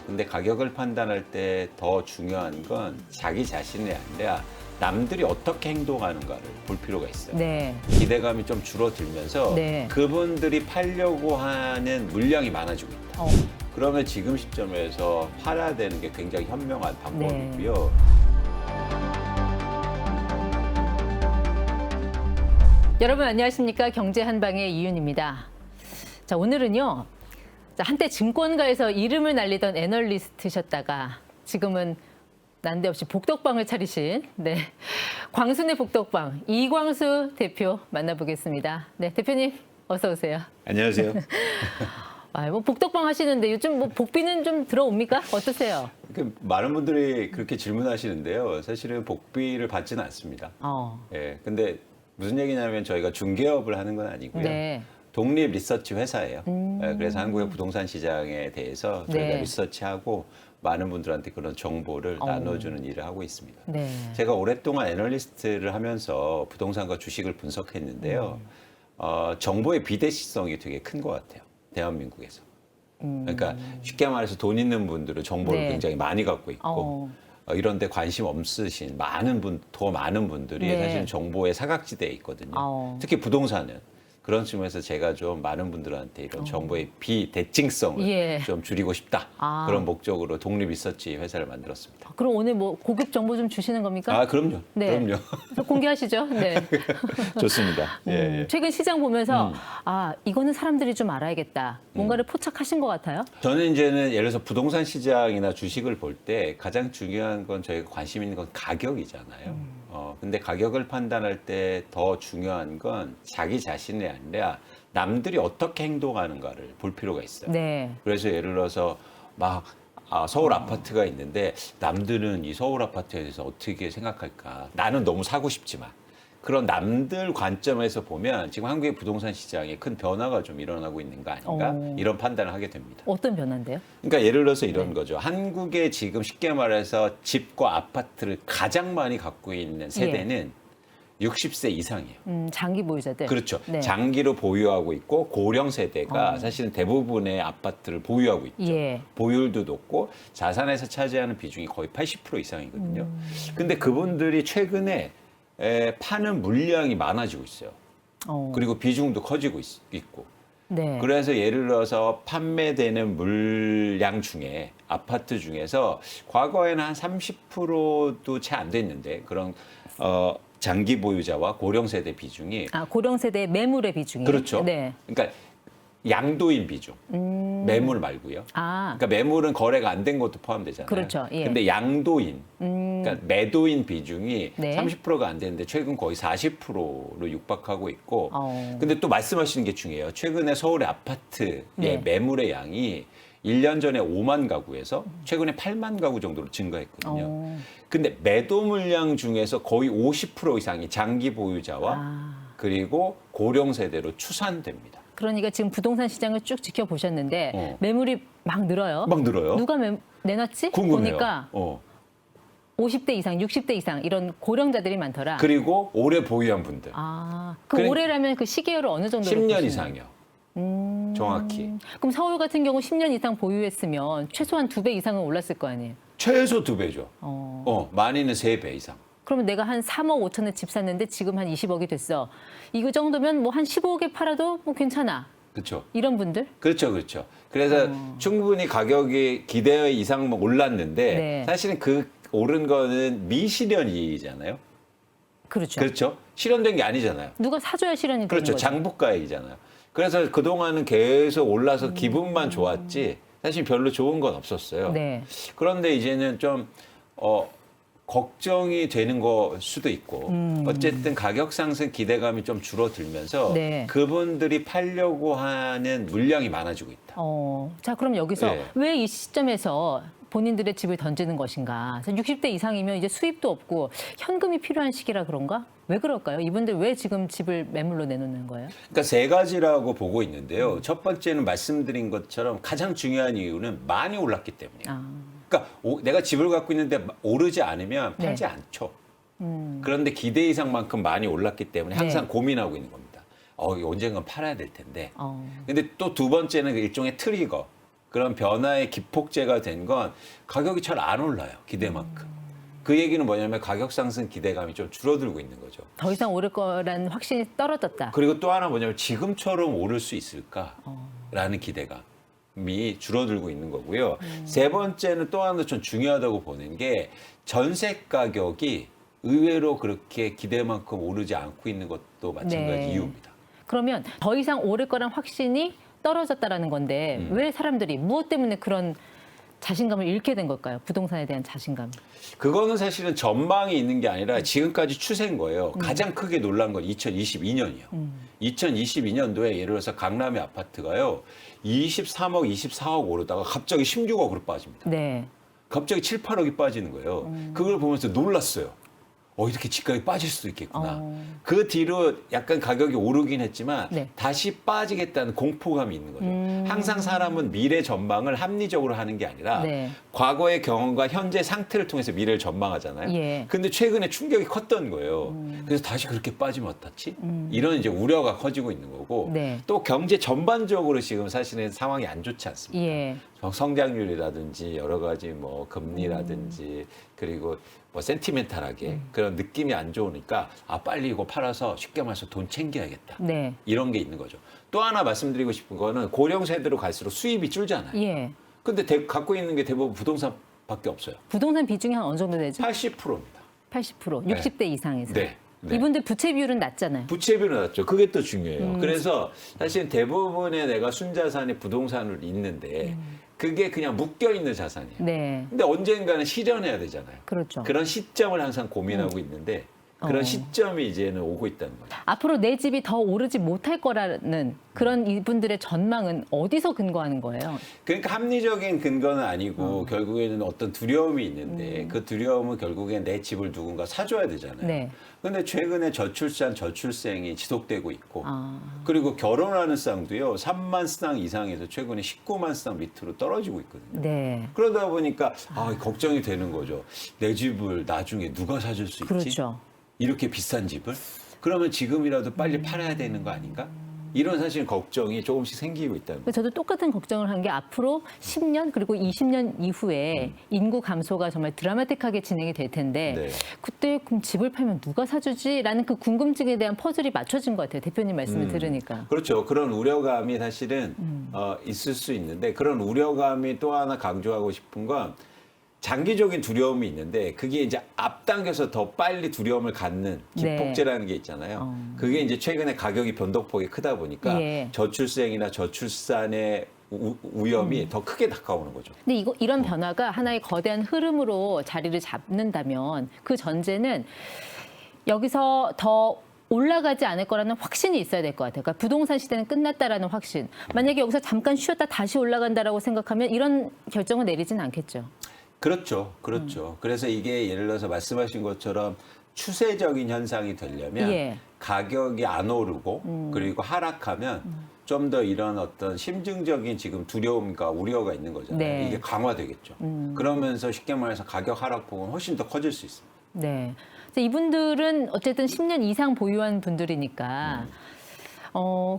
근데 가격을 판단할 때 더 중요한 건 자기 자신이 아니라 남들이 어떻게 행동하는가를 볼 필요가 있어요. 네. 기대감이 좀 줄어들면서 네. 그분들이 팔려고 하는 물량이 많아지고 있다. 그러면 지금 시점에서 팔아야 되는 게 굉장히 현명한 방법이고요. 여러분 안녕하십니까? 경제 한방의 이윤입니다. 자, 오늘은요. 자, 한때 증권가에서 이름을 날리던 애널리스트셨다가 지금은 난데없이 복덕방을 차리신 광순의 복덕방 이광수 대표 만나보겠습니다. 네, 대표님 어서 오세요. 안녕하세요. 뭐 복덕방 하시는데 요즘 뭐 복비는 좀 들어옵니까? 어떠세요? 많은 분들이 그렇게 질문하시는데요. 사실은 복비를 받지는 않습니다. 예, 근데 무슨 얘기냐면 저희가 중개업을 하는 건 아니고요. 네. 독립 리서치 회사예요. 예, 그래서 한국의 부동산 시장에 대해서 저희가 네. 리서치하고 많은 분들한테 그런 정보를 나눠주는 일을 하고 있습니다. 네. 제가 오랫동안 애널리스트를 하면서 부동산과 주식을 분석했는데요. 정보의 비대시성이 되게 큰 것 같아요. 대한민국에서. 그러니까 쉽게 말해서 돈 있는 분들은 정보를 네. 굉장히 많이 갖고 있고 이런 데 관심 없으신 더 많은 분들이 네. 사실은 정보의 사각지대에 있거든요. 특히 부동산은. 그런 측면에서 제가 좀 많은 분들한테 이런 정보의 비대칭성을 좀 줄이고 싶다. 그런 목적으로 독립 리서치 회사를 만들었습니다. 그럼 오늘 뭐 고급 정보 좀 주시는 겁니까? 그럼요. 네. 그럼요. 공개하시죠. 네. 좋습니다. 예. 최근 시장 보면서 이거는 사람들이 좀 알아야겠다. 뭔가를 포착하신 것 같아요. 저는 이제는 예를 들어서 부동산 시장이나 주식을 볼 때 가장 중요한 건 저희가 관심 있는 건 가격이잖아요. 근데 가격을 판단할 때 더 중요한 건 자기 자신이 아니라 남들이 어떻게 행동하는가를 볼 필요가 있어요. 네. 그래서 예를 들어서 서울 아파트가 있는데 남들은 이 서울 아파트에 대해서 어떻게 생각할까? 나는 너무 사고 싶지만. 그런 남들 관점에서 보면 지금 한국의 부동산 시장에 큰 변화가 좀 일어나고 있는 거 아닌가? 이런 판단을 하게 됩니다. 어떤 변화인데요? 그러니까 예를 들어서 이런 거죠. 한국에 지금 쉽게 말해서 집과 아파트를 가장 많이 갖고 있는 세대는 60세 이상이에요. 장기 보유자들. 그렇죠. 네. 장기로 보유하고 있고 고령 세대가 사실은 대부분의 아파트를 보유하고 있죠. 보유율도 높고 자산에서 차지하는 비중이 거의 80% 이상이거든요. 근데 그분들이 최근에 파는 물량이 많아지고 있어요. 그리고 비중도 커지고 있고. 네. 그래서 예를 들어서 판매되는 물량 중에 아파트 중에서 과거에는 한 30%도 채 안 됐는데 그런 장기 보유자와 고령 세대 비중이 고령 세대 매물의 비중이 그렇죠. 네. 그러니까 양도인 비중. 매물 말고요. 그러니까 매물은 거래가 안 된 것도 포함되잖아요. 그렇죠. 예. 근데 양도인, 그러니까 매도인 비중이 네. 30%가 안 되는데 최근 거의 40%로 육박하고 있고. 근데 또 말씀하시는 게 중요해요. 최근에 서울의 아파트의 매물의 양이 1년 전에 5만 가구에서 최근에 8만 가구 정도로 증가했거든요. 근데 매도 물량 중에서 거의 50% 이상이 장기 보유자와 그리고 고령 세대로 추산됩니다. 그러니까 지금 부동산 시장을 쭉 지켜보셨는데 매물이 막 늘어요. 막 늘어요? 누가 내놨지? 궁금해요. 보니까 50대 이상, 60대 이상 이런 고령자들이 많더라. 그리고 오래 보유한 분들. 올해라면 그 시기열을 어느 정도로 10년 보시나요? 이상이요. 정확히. 그럼 서울 같은 경우 10년 이상 보유했으면 최소한 2배 이상은 올랐을 거 아니에요? 최소 2배죠. 많이는 3배 이상. 그러면 내가 한 3억 5천에 집 샀는데 지금 한 20억이 됐어. 이거 정도면 뭐 한 15억에 팔아도 뭐 괜찮아. 그렇죠. 이런 분들? 그렇죠, 그렇죠. 그래서 충분히 가격이 기대 이상 올랐는데 사실은 그 오른 거는 미실현이잖아요. 그렇죠. 그렇죠. 실현된 게 아니잖아요. 누가 사줘야 실현이 되는 그렇죠. 거죠. 장부가액이잖아요. 그래서 그동안은 계속 올라서 기분만 좋았지 사실 별로 좋은 건 없었어요. 네. 그런데 이제는 좀 걱정이 되는 거 수도 있고 어쨌든 가격 상승 기대감이 좀 줄어들면서 그분들이 팔려고 하는 물량이 많아지고 있다. 자, 그럼 여기서 왜 이 시점에서 본인들의 집을 던지는 것인가? 60대 이상이면 이제 수입도 없고 현금이 필요한 시기라 그런가? 왜 그럴까요? 이분들 왜 지금 집을 매물로 내놓는 거예요? 그러니까 세 가지라고 보고 있는데요. 첫 번째는 말씀드린 것처럼 가장 중요한 이유는 많이 올랐기 때문이에요. 그러니까 내가 집을 갖고 있는데 오르지 않으면 팔지 않죠. 그런데 기대 이상만큼 많이 올랐기 때문에 항상 고민하고 있는 겁니다. 이거 언젠간 팔아야 될 텐데. 근데 또 두 번째는 일종의 트리거. 그런 변화의 기폭제가 된 건 가격이 잘 안 올라요. 기대만큼. 그 얘기는 뭐냐면 가격 상승 기대감이 좀 줄어들고 있는 거죠. 더 이상 오를 거라는 확신이 떨어졌다. 그리고 또 하나 뭐냐면 지금처럼 오를 수 있을까라는 기대감이 줄어들고 있는 거고요. 세 번째는 또 하나 좀 중요하다고 보는 게 전세 가격이 의외로 그렇게 기대만큼 오르지 않고 있는 것도 마찬가지 네. 이유입니다. 그러면 더 이상 오를 거란 확신이 떨어졌다라는 건데 왜 사람들이 무엇 때문에 그런 자신감을 잃게 된 걸까요? 부동산에 대한 자신감. 그거는 사실은 전망이 있는 게 아니라 지금까지 추세인 거예요. 가장 크게 놀란 건 2022년이요. 2022년도에 예를 들어서 강남의 아파트가요. 23억, 24억 오르다가 갑자기 16억으로 빠집니다. 네. 갑자기 7, 8억이 빠지는 거예요. 그걸 보면서 놀랐어요. 이렇게 집값이 빠질 수도 있겠구나. 그 뒤로 약간 가격이 오르긴 했지만 네. 다시 빠지겠다는 공포감이 있는 거죠. 항상 사람은 미래 전망을 합리적으로 하는 게 아니라 네. 과거의 경험과 현재 상태를 통해서 미래를 전망하잖아요. 예. 근데 최근에 충격이 컸던 거예요. 그래서 다시 그렇게 빠지면 어떡하지? 이런 이제 우려가 커지고 있는 거고 네. 또 경제 전반적으로 지금 사실은 상황이 안 좋지 않습니까? 예. 성장률이라든지 여러 가지 뭐 금리라든지 그리고 뭐 센티멘탈하게 그런 느낌이 안 좋으니까 빨리 이거 팔아서 쉽게 말해서 돈 챙겨야겠다. 네. 이런 게 있는 거죠. 또 하나 말씀드리고 싶은 거는 고령 세대로 갈수록 수입이 줄잖아요. 예. 근데 갖고 있는 게 대부분 부동산밖에 없어요. 부동산 비중이 한 어느 정도 되죠? 80%입니다. 80%. 네. 60대 이상에서. 네. 네. 이분들 부채 비율은 낮잖아요. 부채비율은 낮죠. 그게 또 중요해요. 그래서 사실 대부분의 내가 순자산이 부동산을 있는데 그게 그냥 묶여 있는 자산이에요. 네. 근데 언젠가는 실현해야 되잖아요. 그렇죠. 그런 시점을 항상 고민하고 있는데 그런 시점이 이제는 오고 있다는 거죠. 앞으로 내 집이 더 오르지 못할 거라는 그런 이분들의 전망은 어디서 근거하는 거예요? 그러니까 합리적인 근거는 아니고 결국에는 어떤 두려움이 있는데 그 두려움은 결국엔 내 집을 누군가 사줘야 되잖아요. 네. 근데 최근에 저출산, 저출생이 지속되고 있고 아. 그리고 결혼하는 쌍도요. 3만 쌍 이상에서 최근에 19만 쌍 밑으로 떨어지고 있거든요. 네. 그러다 보니까 걱정이 되는 거죠. 내 집을 나중에 누가 사줄 수 있지? 그렇죠. 이렇게 비싼 집을? 그러면 지금이라도 빨리 팔아야 되는 거 아닌가? 이런 사실 걱정이 조금씩 생기고 있다는 거죠. 저도 똑같은 걱정을 한 게 앞으로 10년 그리고 20년 이후에 인구 감소가 정말 드라마틱하게 진행이 될 텐데 네. 그때 그럼 집을 팔면 누가 사주지? 라는 그 궁금증에 대한 퍼즐이 맞춰진 것 같아요. 대표님 말씀을 들으니까. 그렇죠. 그런 우려감이 사실은 있을 수 있는데 그런 우려감이 또 하나 강조하고 싶은 건 장기적인 두려움이 있는데 그게 이제 앞당겨서 더 빨리 두려움을 갖는 기폭제라는 게 있잖아요. 그게 이제 최근에 가격이 변동폭이 크다 보니까 예. 저출생이나 저출산의 위험이 더 크게 다가오는 거죠. 근데 이런 변화가 하나의 거대한 흐름으로 자리를 잡는다면 그 전제는 여기서 더 올라가지 않을 거라는 확신이 있어야 될 것 같아요. 그러니까 부동산 시대는 끝났다라는 확신. 만약에 여기서 잠깐 쉬었다 다시 올라간다라고 생각하면 이런 결정을 내리진 않겠죠. 그렇죠. 그렇죠. 그래서 이게 예를 들어서 말씀하신 것처럼 추세적인 현상이 되려면 예. 가격이 안 오르고 그리고 하락하면 좀 더 이런 어떤 심증적인 지금 두려움과 우려가 있는 거잖아요. 네. 이게 강화되겠죠. 그러면서 쉽게 말해서 가격 하락폭은 훨씬 더 커질 수 있습니다. 네. 그래서 이분들은 어쨌든 10년 이상 보유한 분들이니까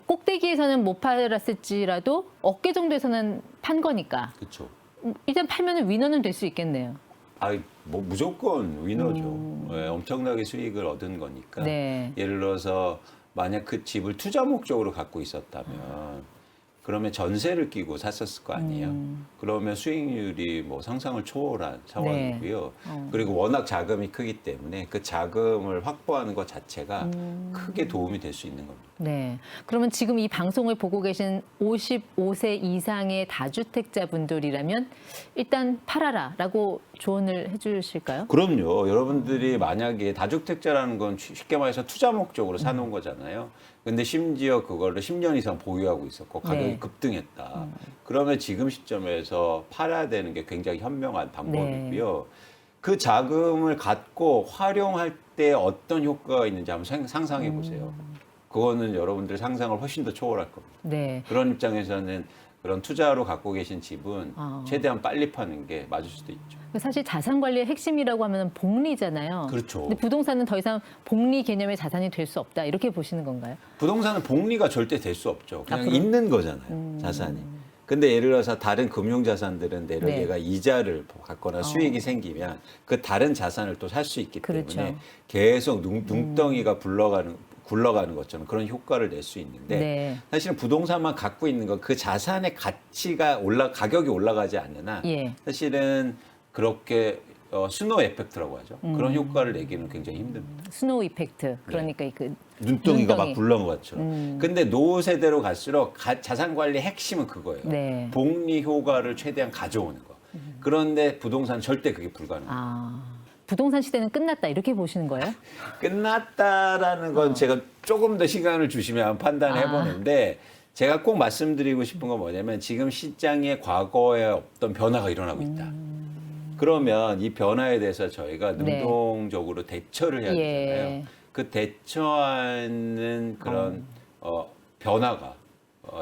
꼭대기에서는 못 팔았을지라도 어깨 정도에서는 판 거니까 그렇죠. 일단 팔면 위너는 될 수 있겠네요. 뭐 무조건 위너죠. 네, 엄청나게 수익을 얻은 거니까. 네. 예를 들어서 만약 그 집을 투자 목적으로 갖고 있었다면 그러면 전세를 끼고 샀었을 거 아니에요. 그러면 수익률이 뭐 상상을 초월한 차원이고요. 그리고 워낙 자금이 크기 때문에 그 자금을 확보하는 것 자체가 크게 도움이 될 수 있는 겁니다. 네. 그러면 지금 이 방송을 보고 계신 55세 이상의 다주택자분들이라면 일단 팔아라라고 조언을 해주실까요? 그럼요. 여러분들이 만약에 다주택자라는 건 쉽게 말해서 투자 목적으로 사놓은 거잖아요. 근데 심지어 그거를 10년 이상 보유하고 있었고 가격이 네. 급등했다. 그러면 지금 시점에서 팔아야 되는 게 굉장히 현명한 방법이고요. 그 자금을 갖고 활용할 때 어떤 효과가 있는지 한번 상상해 보세요. 그거는 여러분들의 상상을 훨씬 더 초월할 겁니다. 네. 그런 입장에서는 그런 투자로 갖고 계신 집은 최대한 빨리 파는 게 맞을 수도 있죠. 사실 자산 관리의 핵심이라고 하면 복리잖아요. 그렇죠. 근데 부동산은 더 이상 복리 개념의 자산이 될 수 없다 이렇게 보시는 건가요? 부동산은 복리가 절대 될 수 없죠. 그냥 앞으로? 있는 거잖아요. 자산이. 근데 예를 들어서 다른 금융자산들은 내려 네. 얘가 이자를 받거나 수익이 생기면 그 다른 자산을 또 살 수 있기 그렇죠. 때문에 계속 눈덩이가 굴러가는 것처럼 그런 효과를 낼 수 있는데 네. 사실은 부동산만 갖고 있는 건 그 자산의 가치가 가격이 올라가지 않는 한 예. 사실은 그렇게 스노우 에펙트라고 하죠. 그런 효과를 내기는 굉장히 힘듭니다. 스노우 이펙트. 그러니까 그 눈덩이가 막 눈덩이. 굴러온 것처럼. 근데 노후 세대로 갈수록 자산 관리 핵심은 그거예요. 네. 복리 효과를 최대한 가져오는 거. 그런데 부동산 절대 그게 불가능해요. 아, 부동산 시대는 끝났다 이렇게 보시는 거예요? 끝났다라는 건 제가 조금 더 시간을 주시면 판단해 아. 보는데 제가 꼭 말씀드리고 싶은 건 뭐냐면 지금 시장에 과거에 없던 변화가 일어나고 있다. 그러면 이 변화에 대해서 저희가 네. 능동적으로 대처를 해야 예. 되잖아요. 그 대처하는 그런 변화가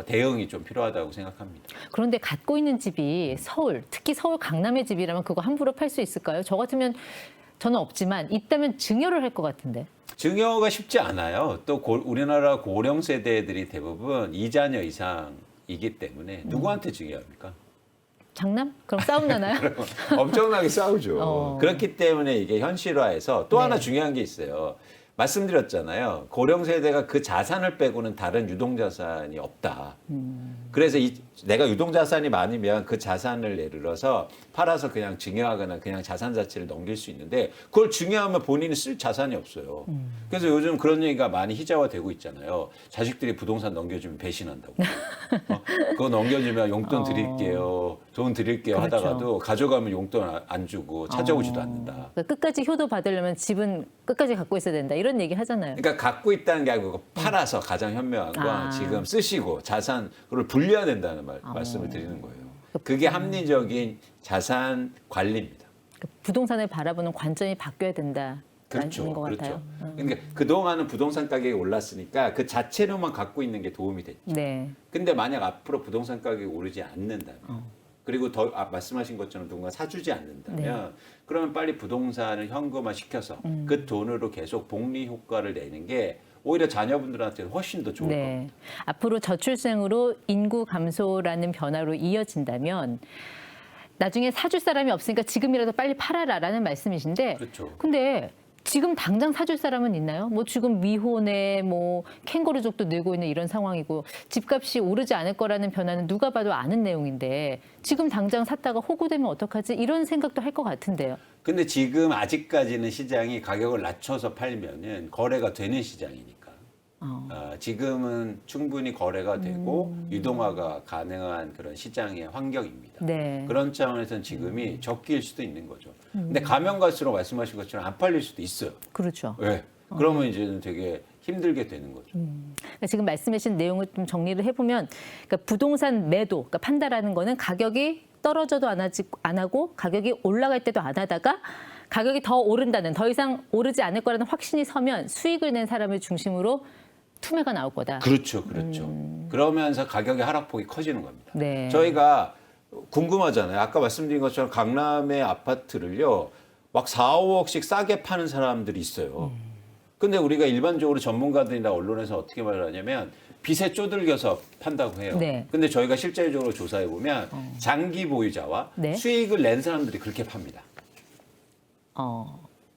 대응이 좀 필요하다고 생각합니다. 그런데 갖고 있는 집이 서울, 특히 서울 강남의 집이라면 그거 함부로 팔 수 있을까요? 저 같으면 저는 없지만 있다면 증여를 할 것 같은데. 증여가 쉽지 않아요. 또 우리나라 고령 세대들이 대부분 2자녀 이상이기 때문에 누구한테 증여합니까? 장남? 그럼 싸움 나나요? 엄청나게 싸우죠. 그렇기 때문에 이게 현실화해서 또 네. 하나 중요한 게 있어요. 말씀드렸잖아요. 고령 세대가 그 자산을 빼고는 다른 유동자산이 없다. 그래서 내가 유동자산이 많으면 그 자산을 예를 들어서 팔아서 그냥 증여하거나 그냥 자산 자체를 넘길 수 있는데 그걸 증여하면 본인이 쓸 자산이 없어요. 그래서 요즘 그런 얘기가 많이 희자화되고 있잖아요. 자식들이 부동산 넘겨주면 배신한다고. 그거 넘겨주면 용돈 드릴게요. 돈 드릴게요 그렇죠. 하다가도 가져가면 용돈 안 주고 찾아오지도 않는다. 그러니까 끝까지 효도 받으려면 집은 끝까지 갖고 있어야 된다 이런 얘기 하잖아요. 그러니까 갖고 있다는 게 아니고 팔아서 가장 현명한 건 아. 지금 쓰시고 자산 그걸 분리해야 된다는 말씀을 드리는 거예요. 그게 합리적인 자산 관리입니다. 부동산을 바라보는 관점이 바뀌어야 된다. 그렇죠. 것 그렇죠. 같아요. 그러니까 그동안은 부동산 가격이 올랐으니까 그 자체로만 갖고 있는 게 도움이 됐죠. 네. 근데 만약 앞으로 부동산 가격이 오르지 않는다면 그리고 더 말씀하신 것처럼 누군가 사주지 않는다면 그러면 빨리 부동산을 현금화 시켜서 그 돈으로 계속 복리 효과를 내는 게 오히려 자녀분들한테 훨씬 더 좋을 겁니다. 네. 앞으로 저출생으로 인구 감소라는 변화로 이어진다면 나중에 사줄 사람이 없으니까 지금이라도 빨리 팔아라라는 말씀이신데 그렇죠. 근데 지금 당장 사줄 사람은 있나요? 뭐 지금 미혼에 뭐 캥거루족도 늘고 있는 이런 상황이고 집값이 오르지 않을 거라는 변화는 누가 봐도 아는 내용인데 지금 당장 샀다가 호구되면 어떡하지? 이런 생각도 할 것 같은데요. 근데 지금 아직까지는 시장이 가격을 낮춰서 팔면은 거래가 되는 시장이니까. 지금은 충분히 거래가 되고 유동화가 가능한 그런 시장의 환경입니다. 네. 그런 차원에서는 지금이 적기일 수도 있는 거죠. 근데 가면 갈수록 말씀하신 것처럼 안 팔릴 수도 있어요. 그렇죠. 왜? 그러면 이제는 되게 힘들게 되는 거죠. 그러니까 지금 말씀하신 내용을 좀 정리를 해보면 그러니까 부동산 매도, 그러니까 판다라는 거는 가격이 떨어져도 안 하고 가격이 올라갈 때도 안 하다가 가격이 더 오른다는 더 이상 오르지 않을 거라는 확신이 서면 수익을 낸 사람을 중심으로 투매가 나올 거다. 그렇죠, 그렇죠. 그러면서 가격의 하락폭이 커지는 겁니다. 네. 저희가 궁금하잖아요. 아까 말씀드린 것처럼 강남의 아파트를요, 막 4, 5억씩 싸게 파는 사람들이 있어요. 근데 우리가 일반적으로 전문가들이나 언론에서 어떻게 말을 하냐면 빚에 쪼들겨서 판다고 해요. 네. 근데 저희가 실제적으로 조사해 보면 장기 보유자와 네. 수익을 낸 사람들이 그렇게 팝니다.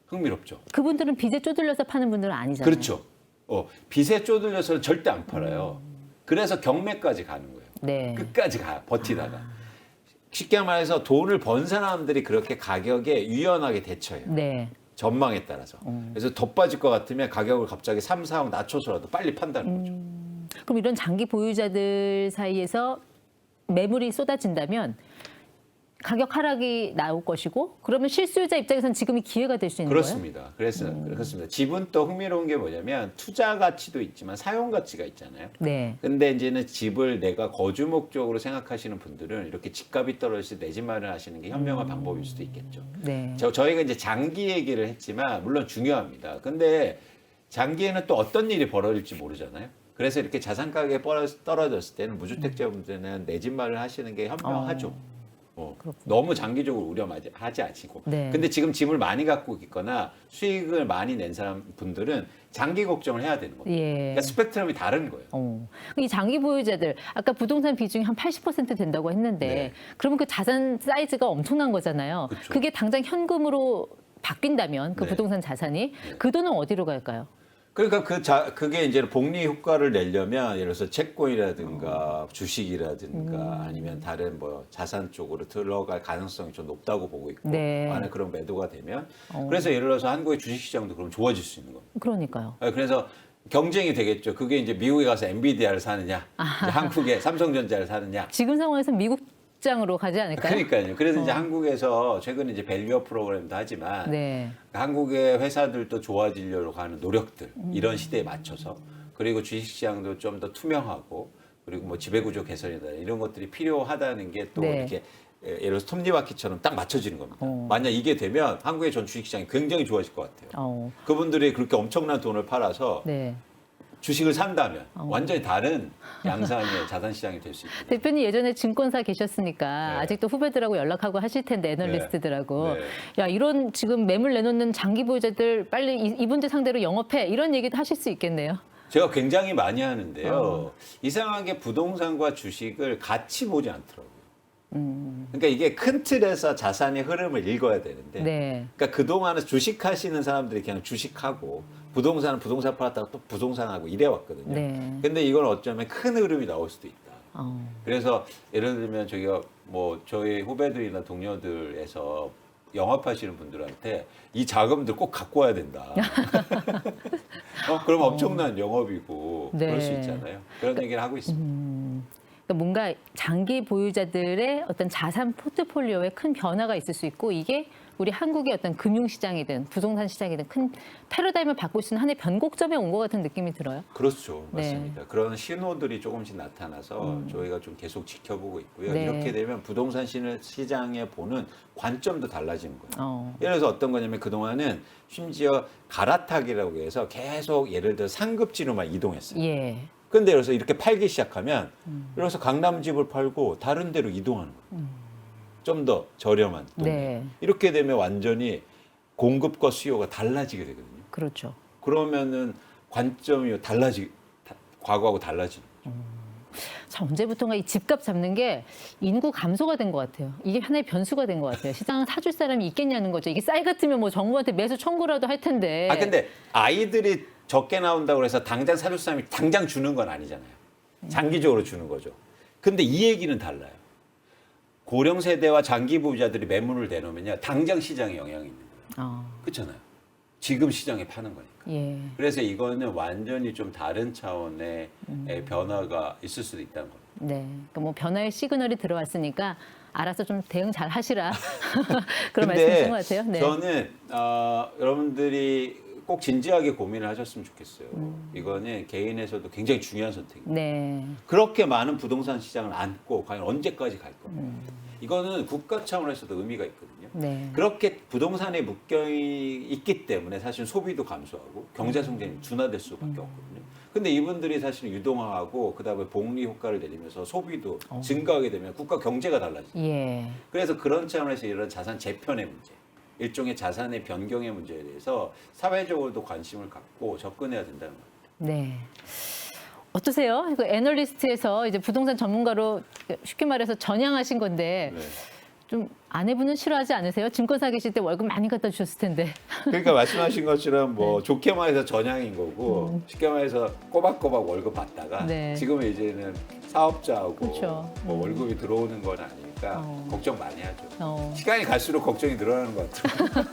흥미롭죠. 그분들은 빚에 쪼들려서 파는 분들은 아니잖아요. 그렇죠. 빚에 쪼들려서는 절대 안 팔아요. 그래서 경매까지 가는 거예요. 네. 끝까지 가 버티다가. 쉽게 말해서 돈을 번 사람들이 그렇게 가격에 유연하게 대처해요. 네. 전망에 따라서. 그래서 더 빠질 것 같으면 가격을 갑자기 3, 4억 낮춰서라도 빨리 판다는 거죠. 그럼 이런 장기 보유자들 사이에서 매물이 쏟아진다면 가격 하락이 나올 것이고 그러면 실수요자 입장에서는 지금이 기회가 될 수 있는 거예요? 그렇습니다. 그렇습니다. 집은 또 흥미로운 게 뭐냐면 투자 가치도 있지만 사용 가치가 있잖아요. 네. 근데 이제는 집을 내가 거주 목적으로 생각하시는 분들은 이렇게 집값이 떨어질 때 내 집 마련하시는 게 현명한 방법일 수도 있겠죠. 네. 저희가 이제 장기 얘기를 했지만 물론 중요합니다. 근데 장기에는 또 어떤 일이 벌어질지 모르잖아요. 그래서 이렇게 자산 가격이 떨어졌을 때는 무주택자분들은 내 집 마련을 하시는 게 현명하죠. 너무 장기적으로 우려하지 않고. 네. 근데 지금 집을 많이 갖고 있거나 수익을 많이 낸 사람 분들은 장기 걱정을 해야 되는 겁니다. 예. 그러니까 스펙트럼이 다른 거예요. 이 장기 보유자들 아까 부동산 비중이 한 80% 된다고 했는데 네. 그러면 그 자산 사이즈가 엄청난 거잖아요. 그쵸. 그게 당장 현금으로 바뀐다면 그 네. 부동산 자산이 그 돈은 어디로 갈까요? 그러니까 그게 이제 복리 효과를 내려면 예를 들어서 채권이라든가 주식이라든가 아니면 다른 뭐 자산 쪽으로 들어갈 가능성이 좀 높다고 보고 있고 네. 만약 그런 매도가 되면 그래서 예를 들어서 한국의 주식시장도 그럼 좋아질 수 있는 겁니다. 그러니까요. 그래서 경쟁이 되겠죠. 그게 이제 미국에 가서 엔비디아를 사느냐, 이제 한국에 삼성전자를 사느냐. 지금 상황에서 미국 장으로 가지 않을까요? 그러니까요. 그래서 이제 한국에서 최근에 이제 밸류업 프로그램도 하지만 네. 한국의 회사들도 좋아지려고 하는 노력들 이런 시대에 맞춰서 그리고 주식시장도 좀 더 투명하고 그리고 뭐 지배구조 개선이다 이런 것들이 필요하다는 게 또 네. 이렇게 예를 들어서 톱니바퀴처럼 딱 맞춰지는 겁니다. 만약 이게 되면 한국의 전 주식시장이 굉장히 좋아질 것 같아요. 그분들이 그렇게 엄청난 돈을 팔아서 네. 주식을 산다면 완전히 다른 양상의 자산시장이 될 수 있습니다. 대표님 예전에 증권사 계셨으니까 네. 아직도 후배들하고 연락하고 하실 텐데 애널리스트들하고 네. 야 이런 지금 매물 내놓는 장기 보유자들 빨리 이분들 상대로 영업해 이런 얘기도 하실 수 있겠네요. 제가 굉장히 많이 하는데요. 이상하게 부동산과 주식을 같이 보지 않더라고요. 그러니까 이게 큰 틀에서 자산의 흐름을 읽어야 되는데 네. 그러니까 그동안은 주식하시는 사람들이 그냥 주식하고 부동산은 부동산 팔았다가 또 부동산하고 이래왔거든요. 네. 근데 이건 어쩌면 큰 흐름이 나올 수도 있다. 어. 그래서 예를 들면 저희가 뭐 저희 후배들이나 동료들에서 영업하시는 분들한테 이 자금들 꼭 갖고 와야 된다. 그럼 엄청난 영업이고 네. 그럴 수 있잖아요. 그런 얘기를 하고 있습니다. 그러니까 뭔가 장기 보유자들의 어떤 자산 포트폴리오에 큰 변화가 있을 수 있고 이게 우리 한국의 어떤 금융시장이든 부동산 시장이든 큰 패러다임을 바꿀 수 있는 하나의 변곡점에 온 것 같은 느낌이 들어요. 그렇죠. 네. 맞습니다. 그런 신호들이 조금씩 나타나서 저희가 좀 계속 지켜보고 있고요. 네. 이렇게 되면 부동산 시장에 보는 관점도 달라지는 거예요. 예. 예를 들어서 어떤 거냐면 그동안은 심지어 갈아타기라고 해서 계속 예를 들어 상급지로만 이동했어요. 예. 근데 그래서 이렇게 팔기 시작하면 그래서 강남 집을 팔고 다른 데로 이동하는 거예요. 좀 더 저렴한 돈에. 네. 이렇게 되면 완전히 공급과 수요가 달라지게 되거든요. 그렇죠. 그러면은 관점이 과거하고 달라지는 거죠. 자, 언제부턴가 이 집값 잡는 게 인구 감소가 된 것 같아요. 이게 하나의 변수가 된 것 같아요. 시장을 사줄 사람이 있겠냐는 거죠. 이게 쌀 같으면 뭐 정부한테 매수 청구라도 할 텐데. 근데 아이들이 적게 나온다고 해서 당장 사줄 사람이 당장 주는 건 아니잖아요. 장기적으로 주는 거죠. 근데 이 얘기는 달라요. 고령 세대와 장기 보유자들이 매물을 내놓으면요. 당장 시장에 영향이 있는 거예요. 그렇잖아요. 지금 시장에 파는 거니까. 예. 그래서 이거는 완전히 좀 다른 차원의 변화가 있을 수도 있다는 겁니다. 네. 그러니까 뭐 변화의 시그널이 들어왔으니까 알아서 좀 대응 잘 하시라. 그런 말씀이신 것 같아요. 네. 저는 여러분들이 꼭 진지하게 고민을 하셨으면 좋겠어요. 이거는 개인에서도 굉장히 중요한 선택입니다. 네. 그렇게 많은 부동산 시장을 안고 과연 언제까지 갈 겁니까? 이거는 국가 차원에서도 의미가 있거든요. 네. 그렇게 부동산에 묶여 있기 때문에 사실 소비도 감소하고 경제 성장이 둔화될 수밖에 없거든요. 근데 이분들이 사실 유동화하고 그다음에 복리 효과를 내리면서 소비도 증가하게 되면 국가 경제가 달라지죠. 예. 그래서 그런 차원에서 이런 자산 재편의 문제, 일종의 자산의 변경의 문제에 대해서 사회적으로도 관심을 갖고 접근해야 된다는 겁니다. 네. 어떠세요? 그 애널리스트에서 이제 부동산 전문가로 쉽게 말해서 전향하신 건데 네. 좀 아내분은 싫어하지 않으세요? 증권사 계실 때 월급 많이 갖다 주셨을 텐데. 그러니까 말씀하신 것처럼 뭐 좋게 말해서 전향인 거고 쉽게 말해서 꼬박꼬박 월급 받다가 네. 지금은 이제는 사업자하고 그렇죠. 뭐 월급이 들어오는 건 아니니까 걱정 많이 하죠. 어. 시간이 갈수록 걱정이 늘어나는 것 같아요.